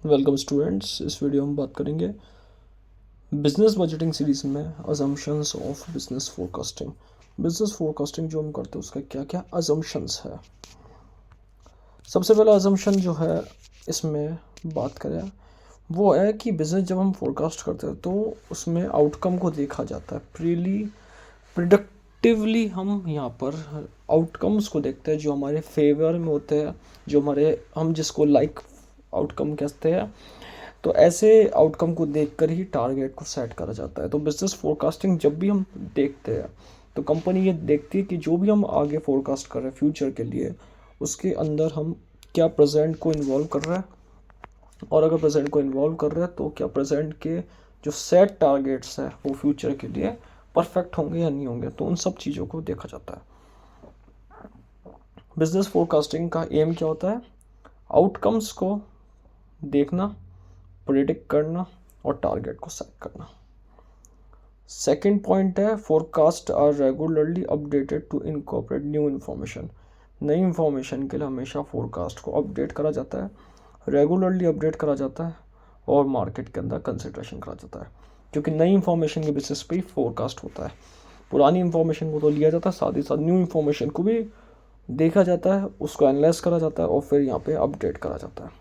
Welcome students. इस video में बात करेंगे बिजनेस बजटिंग सीरीज में assumptions of business forecasting. Business forecasting जो हम करते हैं उसका क्या क्या अजम्पशंस है। सबसे पहला अजम्पशन जो है इसमें बात करें वो है कि बिजनेस जब हम फोरकास्ट करते हैं तो उसमें आउटकम को देखा जाता है। प्रिडिक्टिवली हम यहाँ पर आउटकम्स को देखते हैं जो हमारे फेवर में होते हैं, जो हम जिसको लाइक आउटकम कहते हैं। तो ऐसे आउटकम को देखकर ही टारगेट को सेट करा जाता है। तो बिजनेस फोरकास्टिंग जब भी हम देखते हैं तो कंपनी ये देखती है कि जो भी हम आगे फोरकास्ट कर रहे हैं फ्यूचर के लिए, उसके अंदर हम क्या प्रेजेंट को इन्वॉल्व कर रहे हैं, और अगर प्रेजेंट को इन्वॉल्व कर रहे हैं तो क्या प्रेजेंट के जो सेट टारगेट्स हैं वो फ्यूचर के लिए परफेक्ट होंगे या नहीं होंगे। तो उन सब चीज़ों को देखा जाता है। बिजनेस फोरकास्टिंग का एम क्या होता है? आउटकम्स को देखना, प्रिडिक्ट करना और टारगेट को सेट करना। सेकंड पॉइंट है forecast are regularly updated to incorporate new information. नई इन्फॉर्मेशन के लिए हमेशा फोरकास्ट को अपडेट करा जाता है, रेगुलरली अपडेट करा जाता है और मार्केट के अंदर कंसिडरेशन करा जाता है, क्योंकि नई इन्फॉर्मेशन के बेसिस पे ही फोरकास्ट होता है। पुरानी इन्फॉर्मेशन को तो लिया जाता है, साथ ही साथ न्यू इन्फॉर्मेशन को भी देखा जाता है, उसको एनालाइज करा जाता है और फिर यहाँ पे अपडेट करा जाता है।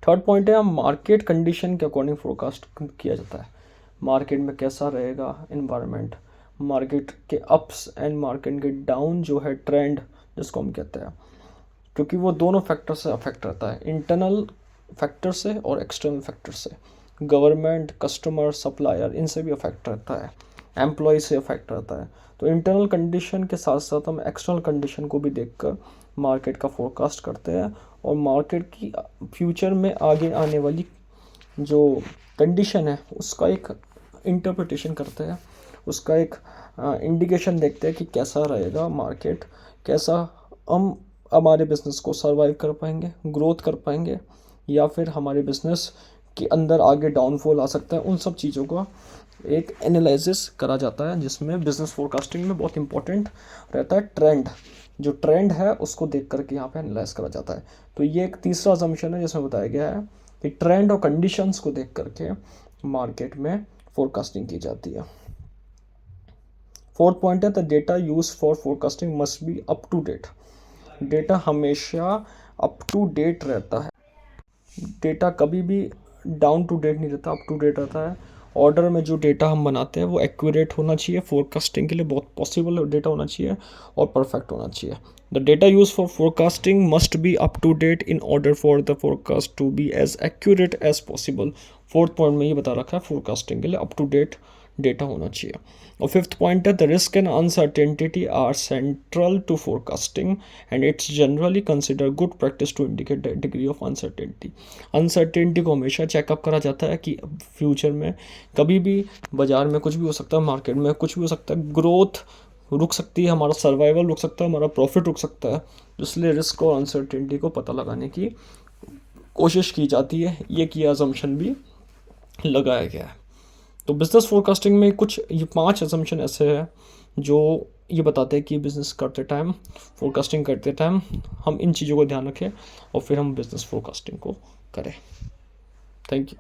थर्ड पॉइंट है मार्केट कंडीशन के अकॉर्डिंग फोरकास्ट किया जाता है। मार्केट में कैसा रहेगा इन्वायरमेंट, मार्केट के अप्स एंड मार्केट के डाउन जो है ट्रेंड जिसको हम कहते हैं, क्योंकि वो दोनों फैक्टर से अफेक्ट रहता है, इंटरनल फैक्टर से और एक्सटर्नल फैक्टर से। गवर्नमेंट, कस्टमर, सप्लायर, इनसे भी अफेक्ट रहता है, एम्प्लॉय से अफेक्ट रहता है। तो इंटरनल कंडीशन के साथ साथ हम एक्सटर्नल कंडीशन को भी देखकर मार्केट का फोरकास्ट करते हैं और मार्केट की फ्यूचर में आगे आने वाली जो कंडीशन है उसका एक इंटरप्रिटेशन करते हैं, उसका एक इंडिकेशन देखते हैं कि कैसा रहेगा मार्केट, कैसा हम हमारे बिज़नेस को सरवाइव कर पाएंगे, ग्रोथ कर पाएंगे, या फिर हमारे बिज़नेस के अंदर आगे डाउनफॉल आ सकता है। उन सब चीज़ों का एक एनालिसिस करा जाता है, जिसमें बिजनेस फोरकास्टिंग में बहुत इंपॉर्टेंट रहता है ट्रेंड। जो ट्रेंड है उसको देख करके यहाँ पे एनालाइज करा जाता है। तो ये एक तीसरा असम्पशन है जिसमें बताया गया है कि ट्रेंड और कंडीशंस को देख करके मार्केट में फोरकास्टिंग की जाती है। फोर्थ पॉइंट है the data use for forecasting must be up to date. Data हमेशा अप टू डेट रहता है। डेटा कभी भी डाउन टू डेट नहीं रहता, अप टू डेट रहता है। ऑर्डर में जो डेटा हम बनाते हैं वो एक्यूरेट होना चाहिए, फोरकास्टिंग के लिए बहुत पॉसिबल डेटा होना चाहिए और परफेक्ट होना चाहिए। The data use for forecasting must be up to date in order for the forecast to be as accurate as possible. Fourth point में ये बता रखा है फोरकास्टिंग के लिए अप टू डेट डेटा होना चाहिए। और फिफ्थ पॉइंट है the risk and uncertainty are central to forecasting and it's generally consider good practice to indicate the degree of uncertainty. Uncertainty को हमेशा चेकअप करा जाता है कि फ्यूचर में कभी भी बाजार में कुछ भी हो सकता है, मार्केट में कुछ भी हो सकता है, ग्रोथ रुक सकती है, हमारा सर्वाइवल रुक सकता है, हमारा प्रॉफिट रुक सकता है। इसलिए रिस्क और अनसर्टेनिटी को पता लगाने की कोशिश की जाती है। ये की असम्पशन भी लगाया गया है। तो बिजनेस फोरकास्टिंग में कुछ ये 5 असम्पशन ऐसे हैं जो ये बताते हैं कि बिजनेस करते टाइम, फोरकास्टिंग करते टाइम हम इन चीज़ों को ध्यान रखें और फिर हम बिजनेस फोरकास्टिंग को करें। Thank you.